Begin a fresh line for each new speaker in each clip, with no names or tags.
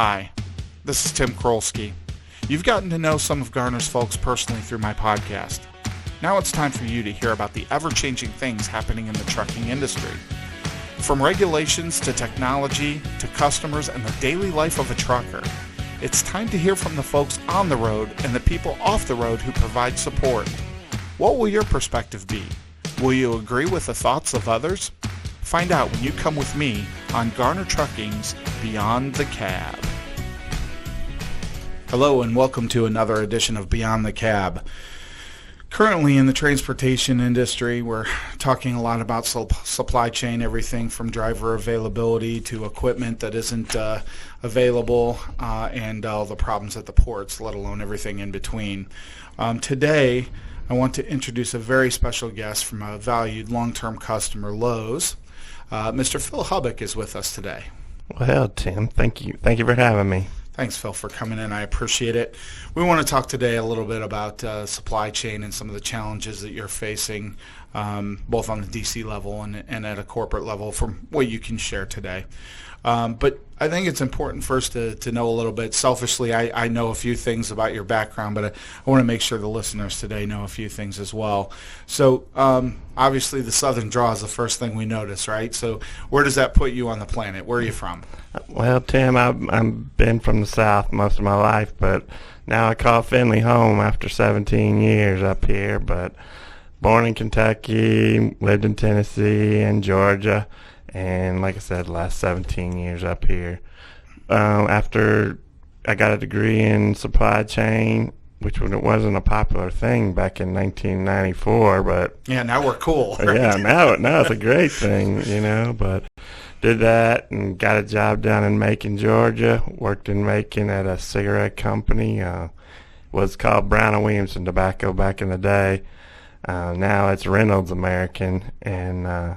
Hi, this is Tim Chrulski. You've gotten to know some of Garner's folks personally through my podcast. Now it's time for you to hear about the ever-changing things happening in the trucking industry. From regulations to technology to customers and the daily life of a trucker, it's time to hear from the folks on the road and the people off the road who provide support. What will your perspective be? Will you agree with the thoughts of others? Find out when you come with me on Garner Trucking's Beyond the Cab. Hello and welcome to another edition of Beyond the Cab. Currently in the transportation industry, we're talking a lot about supply chain, everything from driver availability to equipment that isn't available and all the problems at the ports, let alone everything in between. Today, I want to introduce a very special guest from a valued long-term customer, Lowe's. Mr. Phil Hubbuch is with us today.
Well, Tim, thank you. Thank you for having me.
Thanks, Phil, for coming in. I appreciate it. We want to talk today a little bit about supply chain and some of the challenges that you're facing, both on the DC level and at a corporate level from what you can share today. But I think it's important first to know a little bit. Selfishly, I know a few things about your background, but I want to make sure the listeners today know a few things as well. So obviously the Southern draw is the first thing we notice, right? So where does that put you on the planet? Where are you from?
Well, Tim, I've been from the South most of my life, but now I call Findlay home after 17 years up here. But born in Kentucky, lived in Tennessee and Georgia. And like I said, the last 17 years up here. After I got a degree in supply chain, which wasn't a popular thing back in 1994, but
yeah, now we're cool. Right?
Yeah, now it's a great thing, you know. But did that and got a job down in Macon, Georgia. Worked in Macon at a cigarette company. Was called Brown & Williamson Tobacco back in the day. Now it's Reynolds American, and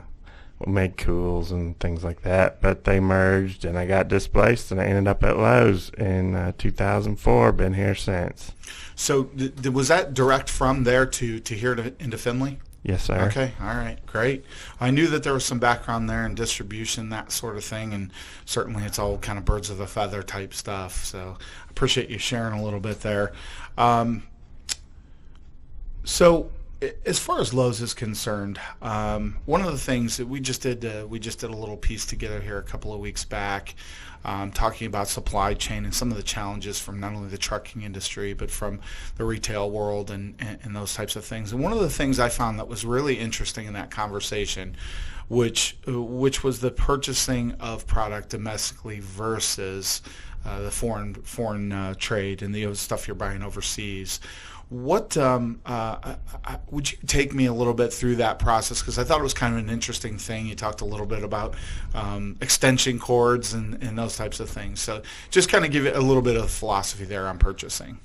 made cools and things like that, but they merged and I got displaced and I ended up at Lowe's in 2004. Been here since.
So was that direct from there to here into Findlay?
Yes, sir.
Okay, all right, great. I knew that there was some background there in distribution, that sort of thing, and certainly it's all kind of birds of a feather type stuff, so I appreciate you sharing a little bit there. So as far as Lowe's is concerned, one of the things that we just did a little piece together here a couple of weeks back, talking about supply chain and some of the challenges from not only the trucking industry but from the retail world and those types of things. And one of the things I found that was really interesting in that conversation, which was the purchasing of product domestically versus the foreign trade and the stuff you're buying overseas. What would you take me a little bit through that process? Because I thought it was kind of an interesting thing. You talked a little bit about extension cords and those types of things. So just kind of give it a little bit of philosophy there on purchasing.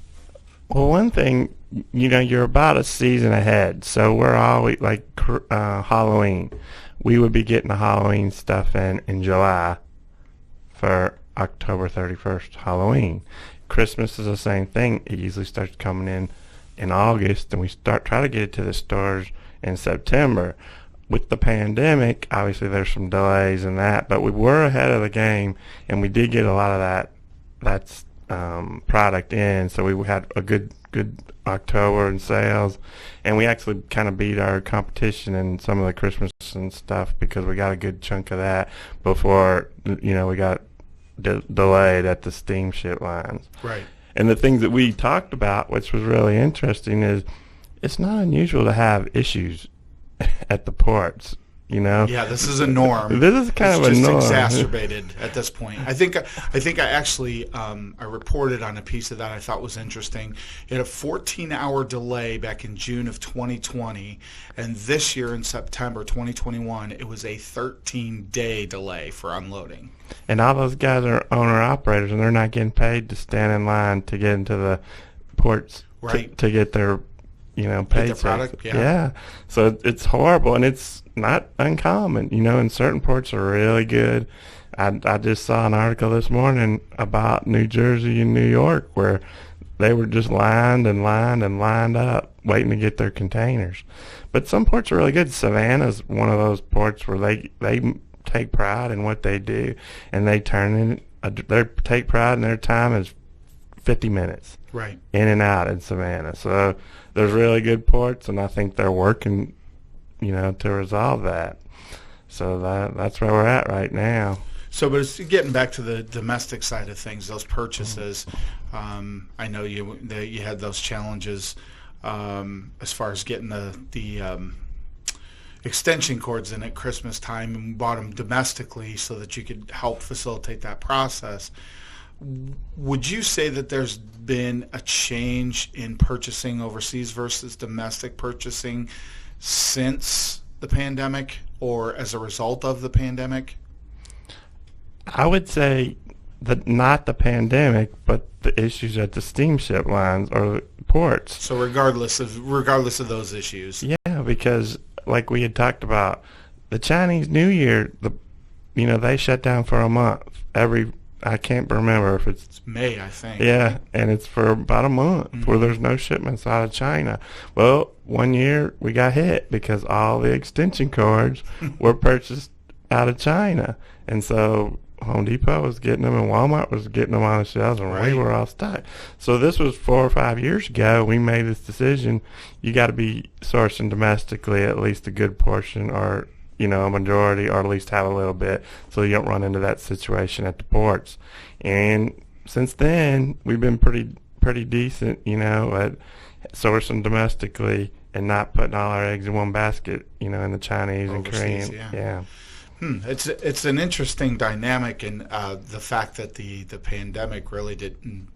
Well, one thing, you know, you're about a season ahead. So we're always like Halloween. We would be getting the Halloween stuff in July for October 31st, Halloween. Christmas is the same thing. It usually starts coming in August, and we try to get it to the stores in September. With the pandemic, obviously there's some delays in that, but we were ahead of the game, and we did get a lot of that product in. So we had a good October in sales, and we actually kind of beat our competition in some of the Christmas and stuff because we got a good chunk of that before, you know, we got delayed at the steamship lines.
Right.
And the things that we talked about, which was really interesting, is it's not unusual to have issues at the ports, you know?
Yeah, this is a norm.
This is kind of a norm.
It's just exacerbated at this point. I think I actually I reported on a piece of that I thought was interesting. It had a 14-hour delay back in June of 2020, and this year in September 2021, it was a 13-day delay for unloading.
And all those guys are owner-operators, and they're not getting paid to stand in line to get into the ports
right.
to get their, you know, paid.
Get their product,
yeah. So it's horrible, and it's not uncommon. You know, and certain ports are really good. I just saw an article this morning about New Jersey and New York where they were just lined up waiting to get their containers. But some ports are really good. Savannah's one of those ports where they take pride in what they do, and they turn in they take pride in their time is 50 minutes.
Right.
In and out in Savannah. So there's really good ports, and I think they're working, to resolve that. So that's where we're at right now.
So, but it's getting back to the domestic side of things, those purchases. I know you had those challenges as far as getting the extension cords in at Christmas time, and we bought them domestically so that you could help facilitate that process. Would you say that there's been a change in purchasing overseas versus domestic purchasing since the pandemic, or as a result of the pandemic?
I would say that not the pandemic, but the issues at the steamship lines or the ports.
So regardless of those issues.
Yeah, because like we had talked about, the Chinese New Year, they shut down for a month. I can't remember if it's
May, I think.
Yeah, and it's for about a month where there's no shipments out of China. Well, one year we got hit because all the extension cords were purchased out of China. And so Home Depot was getting them and Walmart was getting them on the shelves, and we were all stuck. So this was 4 or 5 years ago. We made this decision. You got to be sourcing domestically at least a good portion, or a majority, or at least have a little bit, so you don't run into that situation at the ports. And since then, we've been pretty decent, at sourcing domestically and not putting all our eggs in one basket, in the Chinese
overseas,
and Korean. Yeah.
It's an interesting dynamic, and the fact that the pandemic really didn't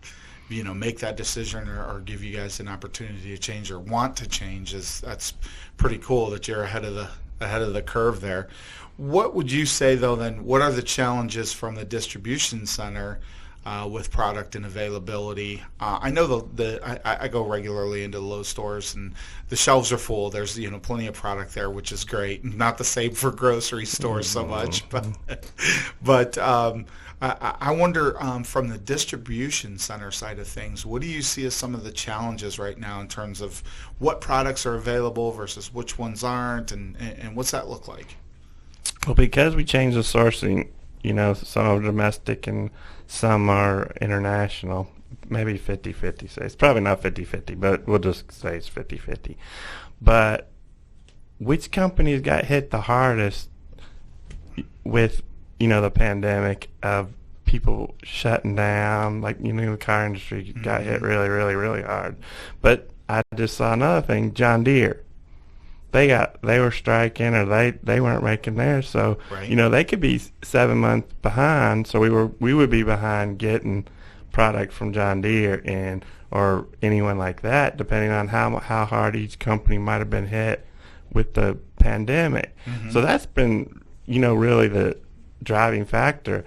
make that decision or give you guys an opportunity to change or want to change that's pretty cool that you're ahead of the curve there. What would you say, though, then, what are the challenges from the distribution center with product and availability? I know I go regularly into the Lowe stores, and the shelves are full. There's plenty of product there, which is great. Not the same for grocery stores so much, but I wonder from the distribution center side of things, what do you see as some of the challenges right now in terms of what products are available versus which ones aren't, and what's that look like?
Well, because we changed the sourcing, some are domestic and some are international, maybe 50-50. Say it's probably not 50-50, but we'll just say it's 50-50. But which companies got hit the hardest with, the pandemic of people shutting down? Like, the car industry got hit really, really, really hard. But I just saw another thing, John Deere. They were striking, or they weren't making theirs, so they could be 7 months behind. So we would be behind getting product from John Deere or anyone like that, depending on how hard each company might have been hit with the pandemic. So that's been really the driving factor.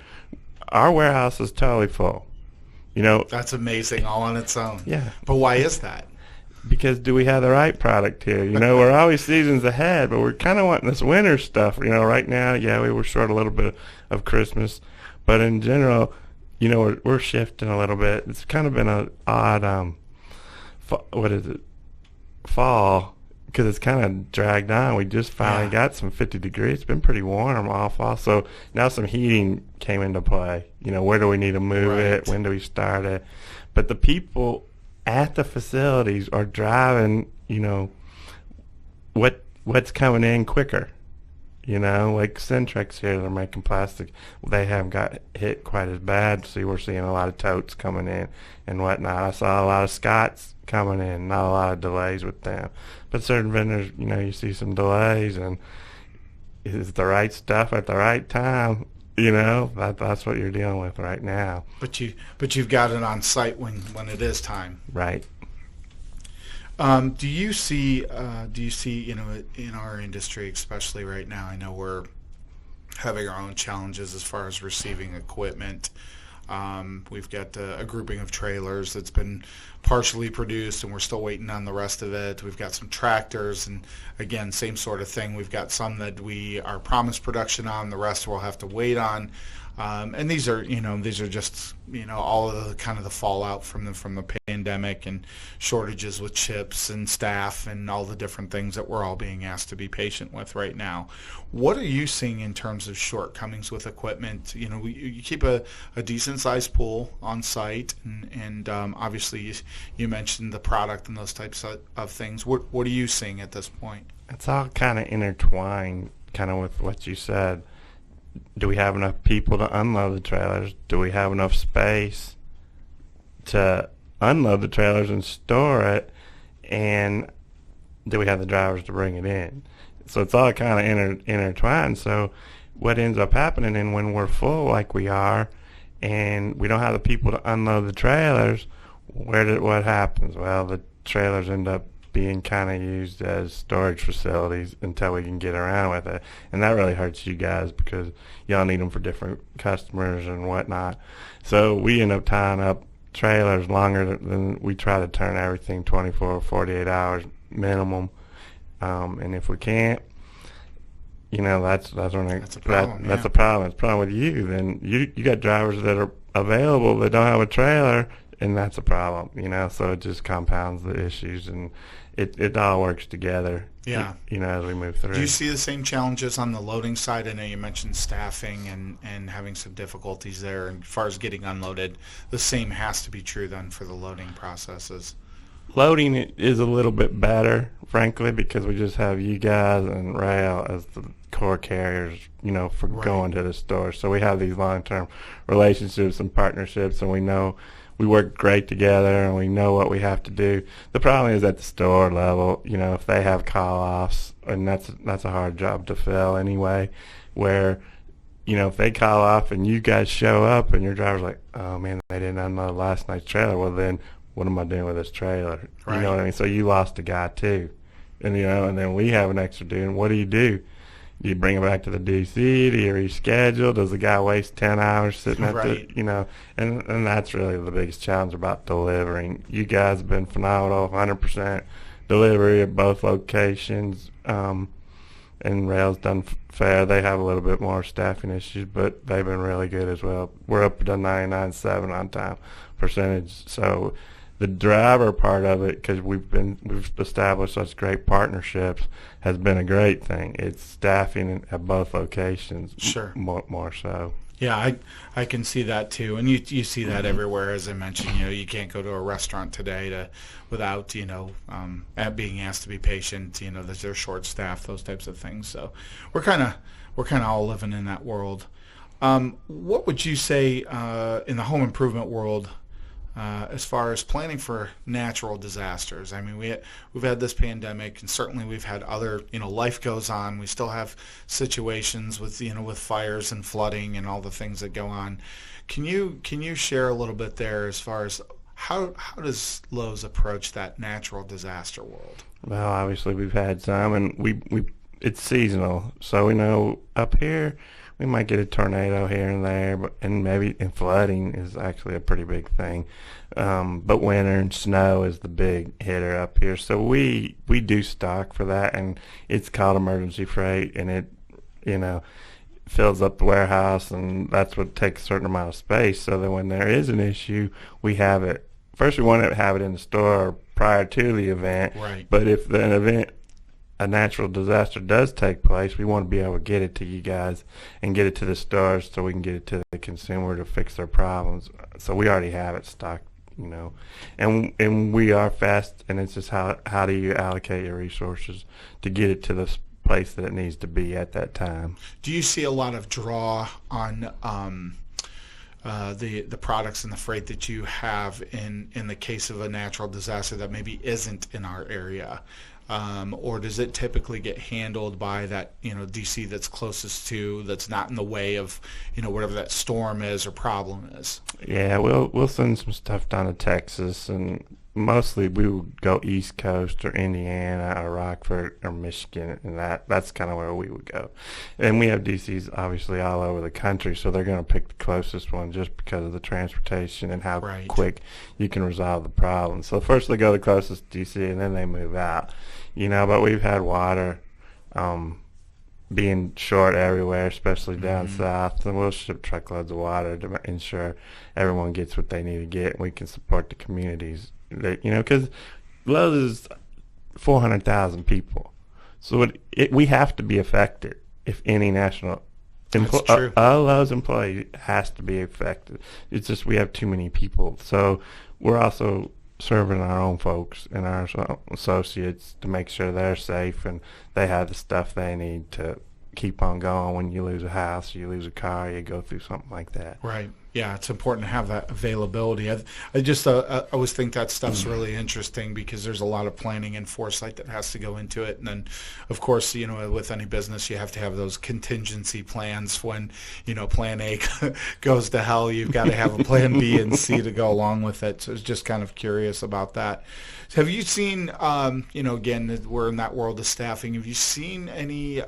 Our warehouse is totally full.
That's amazing all on its own.
Yeah,
but why is that?
Because do we have the right product here? We're always seasons ahead, but we're kind of wanting this winter stuff. Right now, we were short a little bit of Christmas, but in general, we're shifting a little bit. It's kind of been an odd, fall, because it's kind of dragged on. We just finally got some 50 degrees. It's been pretty warm all fall, so now some heating came into play. Where do we need to move it? When do we start it? But the people at the facilities are driving, what's coming in quicker. Like Centrex here, they're making plastic. They haven't got hit quite as bad, so we're seeing a lot of totes coming in and whatnot. I saw a lot of Scots coming in, not a lot of delays with them. But certain vendors, you see some delays, and is the right stuff at the right time. That's what you're dealing with right now.
But you've got it on site when it is time.
Right.
Do you see in our industry, especially right now, I know we're having our own challenges as far as receiving equipment. We've got a grouping of trailers that's been partially produced, and we're still waiting on the rest of it. We've got some tractors, and again, same sort of thing. We've got some that we are promised production on, the rest we'll have to wait on. And these are just all of the kind of the fallout from the pandemic and shortages with chips and staff and all the different things that we're all being asked to be patient with right now. What are you seeing in terms of shortcomings with equipment? You keep a decent sized pool on site, and obviously you mentioned the product and those types of things. What are you seeing at this point?
It's all kind of intertwined, kind of with what you said. Do we have enough people to unload the trailers? Do we have enough space to unload the trailers and store it? And do we have the drivers to bring it in? So it's all kind of intertwined. So what ends up happening, and when we're full like we are, and we don't have the people to unload the trailers, what happens? Well, the trailers end up being kind of used as storage facilities until we can get around with it. And that really hurts you guys because y'all need them for different customers and whatnot. So we end up tying up trailers longer than we try to turn everything 24 or 48 hours minimum. And if we can't, that's when
that's a problem.
That's a problem. It's a problem with you. Then you got drivers that are available that don't have a trailer, and that's a problem, so it just compounds the issues, and it all works together,
yeah.
As we move through.
Do you see the same challenges on the loading side? I know you mentioned staffing and having some difficulties there, and as far as getting unloaded, the same has to be true then for the loading processes.
Loading is a little bit better, frankly, because we just have you guys and rail as the core carriers, for
Right.
going to the store. So we have these long-term relationships and partnerships, and we know we work great together, and we know what we have to do. The problem is at the store level, if they have call-offs, and that's a hard job to fill anyway, where, if they call off and you guys show up and your driver's like, oh, man, they didn't unload last night's trailer, well, then what am I doing with this trailer?
Right.
You know what I mean? So you lost a guy too. And, and then we have an extra dude, and what do? Do you bring him back to the DC? Do you reschedule? Does the guy waste 10 hours sitting at
Right.
and that's really the biggest challenge about delivering. You guys have been phenomenal, 100% delivery at both locations, and Rail's done fair. They have a little bit more staffing issues, but they've been really good as well. We're up to 99.7 on time percentage. So the driver part of it, because we've established such great partnerships, has been a great thing. It's staffing at both locations,
Sure.
more so.
Yeah, I can see that too, and you see that everywhere. As I mentioned, you can't go to a restaurant today without being asked to be patient. That they're short staffed, those types of things. So we're kind of all living in that world. What would you say in the home improvement world? As far as planning for natural disasters? I mean, we've had this pandemic, and certainly we've had other, life goes on. We still have situations with, with fires and flooding and all the things that go on. Can you share a little bit there as far as how does Lowe's approach that natural disaster world?
Well, obviously we've had some, and we it's seasonal, so we know up here we might get a tornado here and there, and flooding is actually a pretty big thing. But winter and snow is the big hitter up here. So we do stock for that, and it's called emergency freight, and it fills up the warehouse, and that's what takes a certain amount of space. So that when there is an issue, we have it. First, we want to have it in the store prior to the event.
Right.
But if a natural disaster does take place, we want to be able to get it to you guys and get it to the stores so we can get it to the consumer to fix their problems. So we already have it stocked, and we are fast, and it's just how do you allocate your resources to get it to the place that it needs to be at that time.
Do you see a lot of draw on the products and the freight that you have in the case of a natural disaster that maybe isn't in our area? Or does it typically get handled by that DC that's closest to, that's not in the way of whatever that storm is or problem is?
Yeah, we'll send some stuff down to Texas, and mostly we would go East Coast or Indiana or Rockford or Michigan, and that's kind of where we would go. And we have DCs obviously all over the country, so they're going to pick the closest one just because of the transportation and how
Right.
quick you can resolve the problem. So first they go to the closest DC, and then they move out. But we've had water being short everywhere, especially down south, and we'll ship truckloads of water to ensure everyone gets what they need to get, and we can support the communities. Because Lowe's is 400,000 people, so we have to be affected if any national a Lowe's employee has to be affected. It's just we have too many people, so we're also serving our own folks and our associates to make sure they're safe and they have the stuff they need to keep on going. When you lose a house, you lose a car, you go through something like that.
Right. Yeah, it's important to have that availability. I just always think that stuff's really interesting because there's a lot of planning and foresight that has to go into it. And then, of course, with any business, you have to have those contingency plans when, plan A goes to hell. You've got to have a plan B and C to go along with it. So I was just kind of curious about that. Have you seen, again, we're in that world of staffing. Have you seen any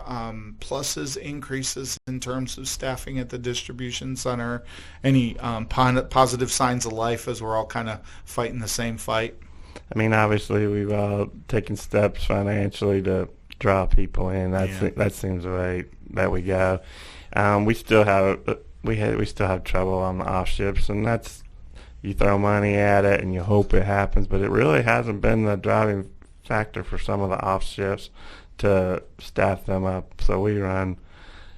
pluses, increases in terms of staffing at the distribution center? Any positive signs of life as we're all kind of fighting the same fight?
I mean, obviously, we've all taken steps financially to draw people in. That seems the way that we go. We still have trouble on the off shifts, and that's. You throw money at it and you hope it happens, but it really hasn't been the driving factor for some of the off shifts to staff them up. So we're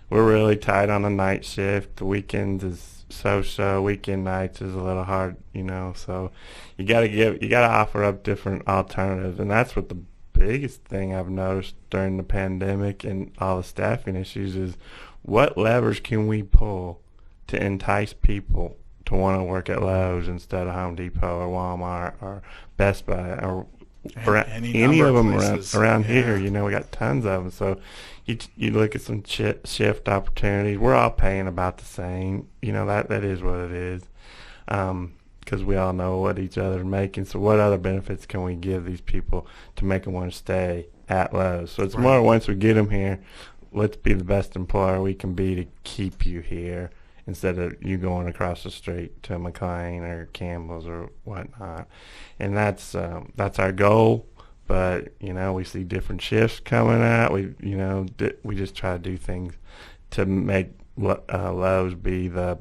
really tight on the night shift. The weekends is so. Weekend nights is a little hard, So you gotta offer up different alternatives, and that's what the biggest thing I've noticed during the pandemic and all the staffing issues is what levers can we pull to entice people to want to work at Lowe's instead of Home Depot or Walmart or Best Buy or any of them around here. We got tons of them. So you look at some shift opportunities. We're all paying about the same. That is what it is because we all know what each other's making. So what other benefits can we give these people to make them want to stay at Lowe's? So it's more once we get them here, let's be the best employer we can be to keep you here, instead of you going across the street to McLean or Campbell's or whatnot. And that's our goal. But, we see different shifts coming out. We just try to do things to make Lowe's be the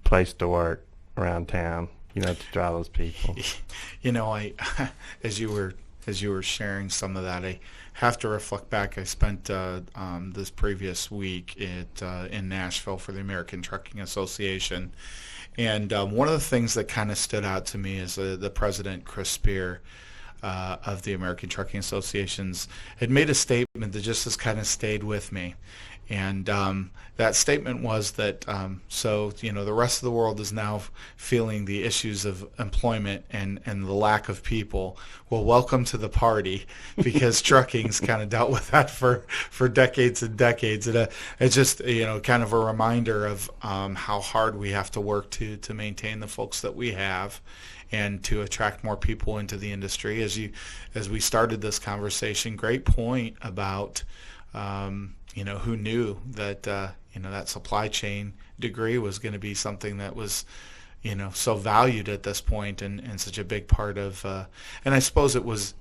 place to work around town, to draw those people.
As you were sharing some of that, I have to reflect back. I spent this previous week in Nashville for the American Trucking Association, and one of the things that kind of stood out to me is the president, Chris Spear, of the American Trucking Associations, had made a statement that just has kind of stayed with me. And that statement was that, the rest of the world is now feeling the issues of employment and the lack of people. Well, welcome to the party, because trucking's kind of dealt with that for decades and decades. And it's just, kind of a reminder of how hard we have to work to maintain the folks that we have and to attract more people into the industry. As we started this conversation, great point about who knew that that supply chain degree was going to be something that was so valued at this point and such a big part of and I suppose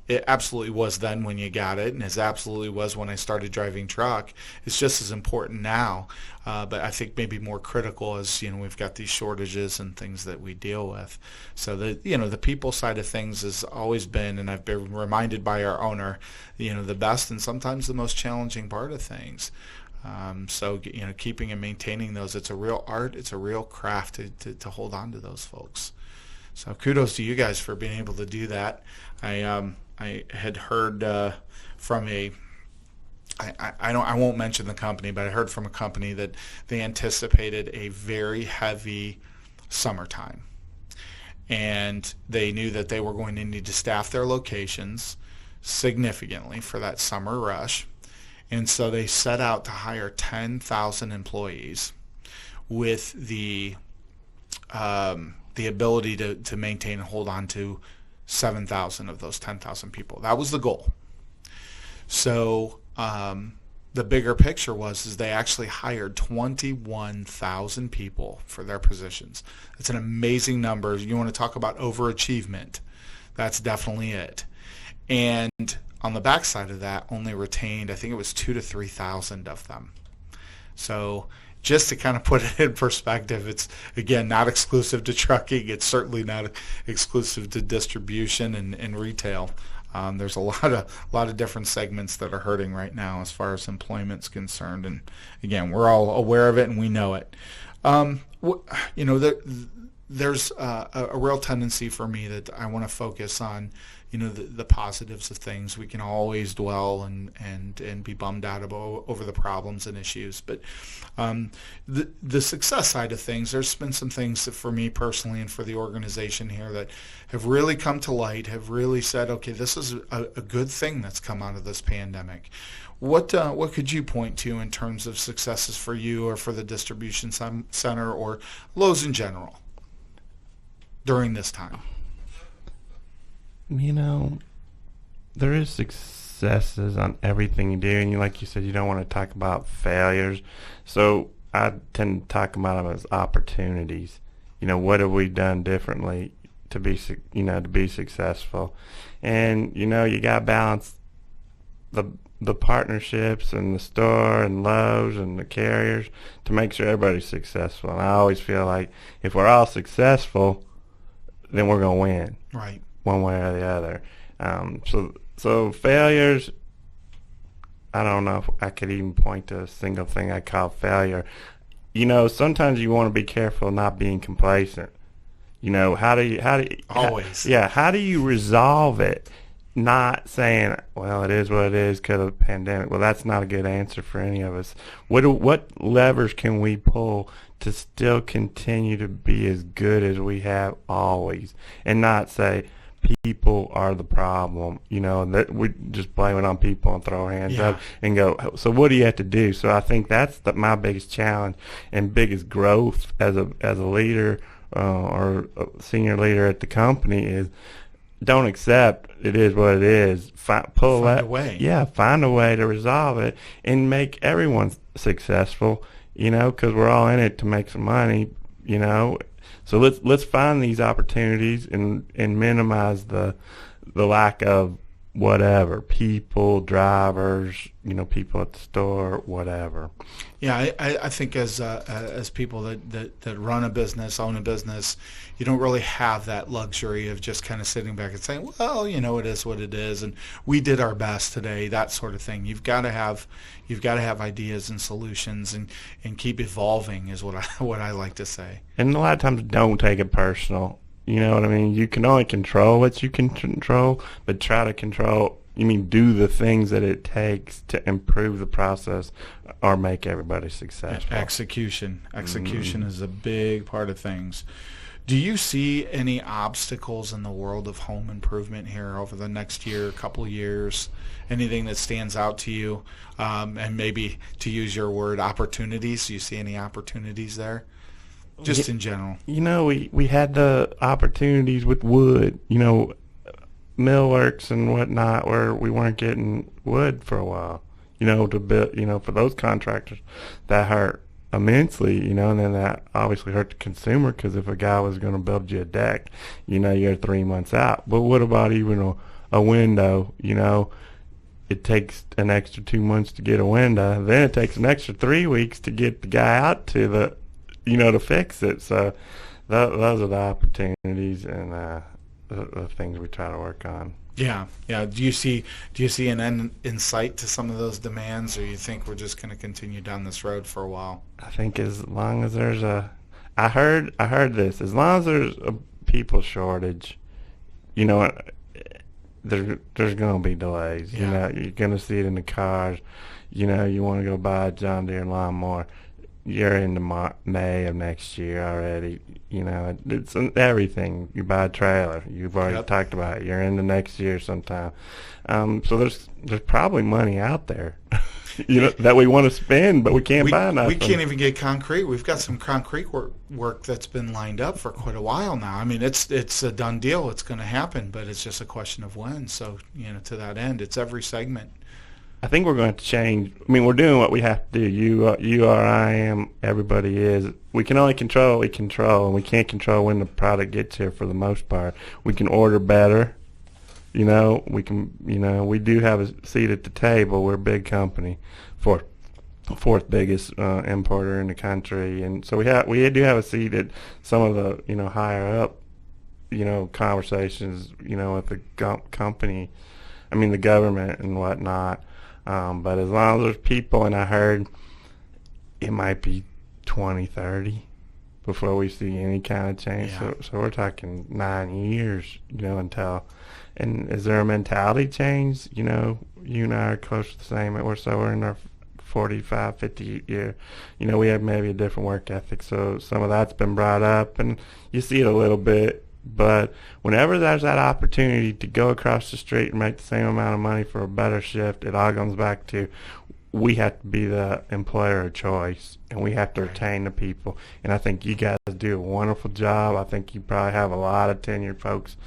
it absolutely was then when you got it, and it absolutely was when I started driving truck. It's just as important now, but I think maybe more critical as we've got these shortages and things that we deal with. So the people side of things has always been, and I've been reminded by our owner, the best and sometimes the most challenging part of things. So keeping and maintaining those, it's a real art, it's a real craft to hold on to those folks. So kudos to you guys for being able to do that. I had heard from I won't mention the company, but I heard from a company that they anticipated a very heavy summertime, and they knew that they were going to need to staff their locations significantly for that summer rush. And so they set out to hire 10,000 employees with the ability to maintain and hold on to 7,000 of those 10,000 people. That was the goal. So the bigger picture is they actually hired 21,000 people for their positions. That's an amazing number. You want to talk about overachievement. That's definitely it. And on the backside of that, only retained, I think it was 2,000 to 3,000 of them. So just to kind of put it in perspective, it's, again, not exclusive to trucking. It's certainly not exclusive to distribution and retail. There's a lot of different segments that are hurting right now as far as employment's concerned. And again, we're all aware of it and we know it. There's a real tendency for me that I want to focus on, the positives of things. We can always dwell and be bummed out over the problems and issues. But the success side of things, there's been some things that for me personally and for the organization here that have really come to light, have really said, okay, this is a good thing that's come out of this pandemic. What could you point to in terms of successes for you or for the distribution center or Lowe's in general during this time?
There is successes on everything you do, and like you said, you don't want to talk about failures. So I tend to talk about them as opportunities. What have we done differently to be successful? And you got to balance the partnerships and the store and Lowe's and the carriers to make sure everybody's successful. And I always feel like if we're all successful, then we're going to win.
Right.
One way or the other. So failures, I don't know if I could even point to a single thing I call failure. Sometimes you want to be careful not being complacent. How do you
always.
How do you resolve it? Not saying, well, it is what it is because of the pandemic. Well, that's not a good answer for any of us. What levers can we pull to still continue to be as good as we have always, and not say people are the problem, that we just blame it on people and throw our hands up and go, so what do you have to do? So I think that's my biggest challenge and biggest growth as a leader or a senior leader at the company is don't accept it is what it is. Find a way. Yeah, find a way to resolve it and make everyone successful, because we're all in it to make some money, So let's find these opportunities and minimize the lack of whatever, people, drivers, people at the store, whatever.
Yeah, I think as people that run a business, own a business, you don't really have that luxury of just kind of sitting back and saying, well, it is what it is, and we did our best today, that sort of thing. You've got to have ideas and solutions and keep evolving is what I like to say.
And a lot of times, don't take it personal. You know what I mean? You can only control what you can control, but try to do the things that it takes to improve the process or make everybody successful.
Execution is a big part of things. Do you see any obstacles in the world of home improvement here over the next year, couple years? Anything that stands out to you? And maybe, to use your word, opportunities. Do you see any opportunities there? Just in general.
We had the opportunities with wood, millworks and whatnot, where we weren't getting wood for a while, to build, for those contractors, that hurt immensely, and then that obviously hurt the consumer, because if a guy was going to build you a deck, you're 3 months out. But what about even a window, it takes an extra 2 months to get a window, then it takes an extra 3 weeks to get the guy out to the to fix it. So those are the opportunities and the things we try to work on.
Yeah. Do you see an end in sight to some of those demands, or you think we're just going to continue down this road for a while?
I think as long as there's I heard this, as long as there's a people shortage, there's going to be delays.
Yeah.
You're going to see it in the cars. You want to go buy a John Deere lawnmower, you're into May of next year already. It's everything. You buy a trailer, you've already talked about it. You're into next year sometime. So there's probably money out there, that we want to spend, but we can't buy nothing.
We can't even get concrete. We've got some concrete work that's been lined up for quite a while now. I mean, it's a done deal. It's going to happen, but it's just a question of when. So to that end, it's every segment.
I think we're going to change. I mean, we're doing what we have to do. You are, I am, everybody is. We can only control what we control, and we can't control when the product gets here for the most part. We can order better, we can, we do have a seat at the table. We're a big company, fourth biggest importer in the country, and so we do have a seat at some of the higher up conversations with the company, the government and whatnot. But as long as there's people, and I heard it might be 2030 before we see any kind of change.
Yeah.
So we're talking 9 years, until. And is there a mentality change? You and I are close to the same. We're in our 45, 50 year. We have maybe a different work ethic. So some of that's been brought up, and you see it a little bit. But whenever there's that opportunity to go across the street and make the same amount of money for a better shift, it all comes back to we have to be the employer of choice, and we have to retain the people. And I think you guys do a wonderful job. I think you probably have a lot of tenured folks,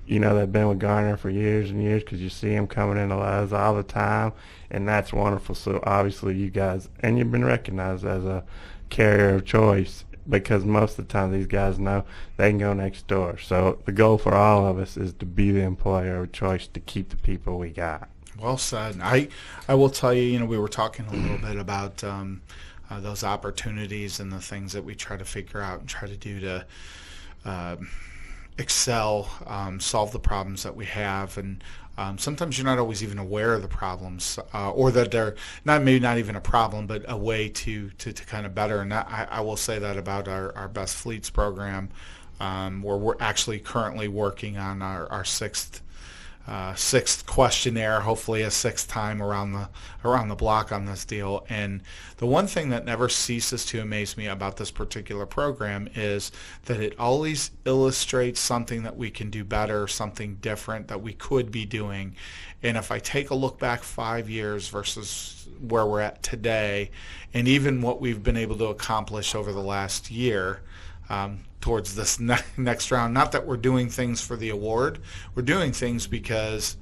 that have been with Garner for years and years, because you see them coming into Lowe's all the time, and that's wonderful. So obviously you guys, and you've been recognized as a carrier of choice, because most of the time these guys know they can go next door. So the goal for all of us is to be the employer of choice to keep the people we got.
Well said. I will tell you, we were talking a little bit about those opportunities and the things that we try to figure out and try to do to excel, solve the problems that we have. And sometimes you're not always even aware of the problems, or that they're maybe not even a problem, but a way to kind of better. And I will say that about our Best Fleets program, where we're actually currently working on our sixth questionnaire, hopefully a sixth time around the block on this deal. And the one thing that never ceases to amaze me about this particular program is that it always illustrates something that we can do better, something different that we could be doing. And if I take a look back 5 years versus where we're at today, and even what we've been able to accomplish over the last year, towards this next round. Not that we're doing things for the award. We're doing things because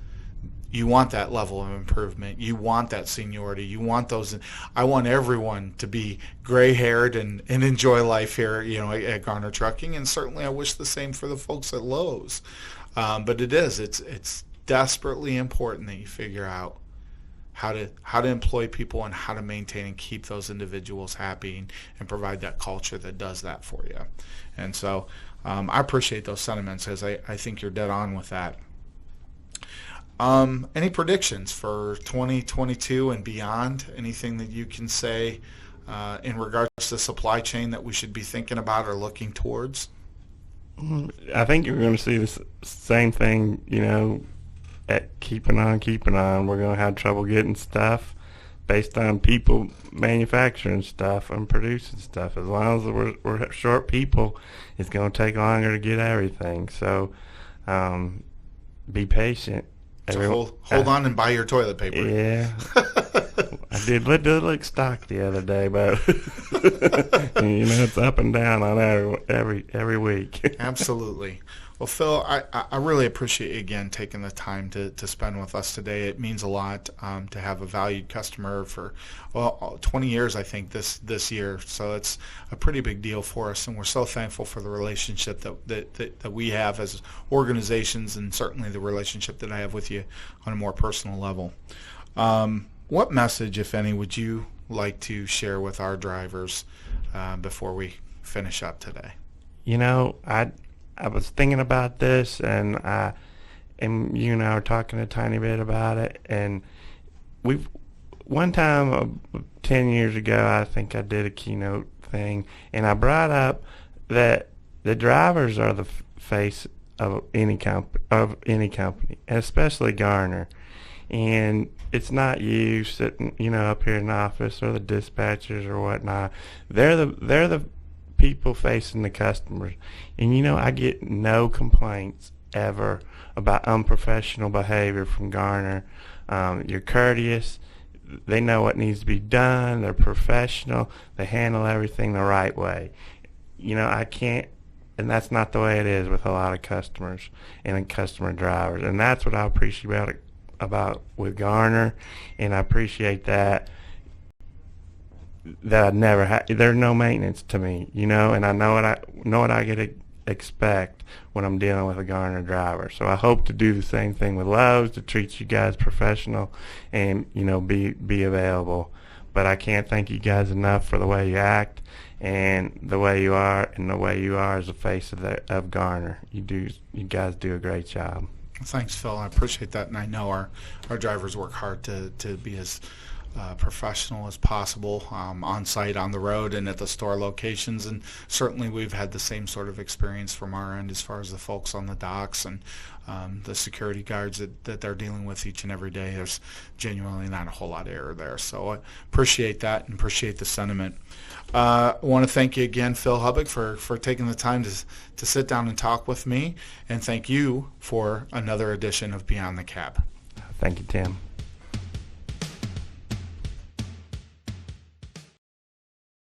you want that level of improvement. You want that seniority. You want those. I want everyone to be gray-haired and enjoy life here, at Garner Trucking. And certainly I wish the same for the folks at Lowe's. But it's desperately important that you figure out how to employ people and how to maintain and keep those individuals happy and provide that culture that does that for you. And so I appreciate those sentiments, as I think you're dead on with that. Any predictions for 2022 and beyond? Anything that you can say in regards to supply chain that we should be thinking about or looking towards?
I think you're going to see the same thing, at keeping on. We're going to have trouble getting stuff based on people manufacturing stuff and producing stuff. As long as we're short people, it's going to take longer to get everything. So be patient.
So hold on and buy your toilet paper.
Yeah. I did look stock the other day, but it's up and down on every week.
Absolutely. Well, Phil, I really appreciate you again taking the time to spend with us today. It means a lot to have a valued customer for 20 years, I think, this year. So it's a pretty big deal for us, and we're so thankful for the relationship that we have as organizations, and certainly the relationship that I have with you on a more personal level. What message, if any, would you like to share with our drivers before we finish up today?
I was thinking about this, and you and I were talking a tiny bit about it, and one time 10 years ago, I think I did a keynote thing, and I brought up that the drivers are the face of any company, especially Garner. And it's not you sitting, up here in the office, or the dispatchers or whatnot. They're the people facing the customers. And I get no complaints ever about unprofessional behavior from Garner. You're courteous. They know what needs to be done. They're professional. They handle everything the right way. I can't, and that's not the way it is with a lot of customers and customer drivers. And that's what I appreciate about with Garner, and I appreciate that I never had. There's no maintenance to me, and I know what I get expect when I'm dealing with a Garner driver. So I hope to do the same thing with Lowe's, to treat you guys professional and, be available. But I can't thank you guys enough for the way you act and the way you are, and the way you are as the face of Garner. You guys do a great job.
Thanks, Phil. I appreciate that, and I know our drivers work hard to be as professional as possible on site, on the road, and at the store locations. And certainly we've had the same sort of experience from our end as far as the folks on the docks and the security guards that they're dealing with each and every day. There's genuinely not a whole lot of error there. So I appreciate that and appreciate the sentiment. I want to thank you again, Phil Hubbuch, for taking the time to sit down and talk with me, and thank you for another edition of Beyond the Cab.
Thank you, Tim.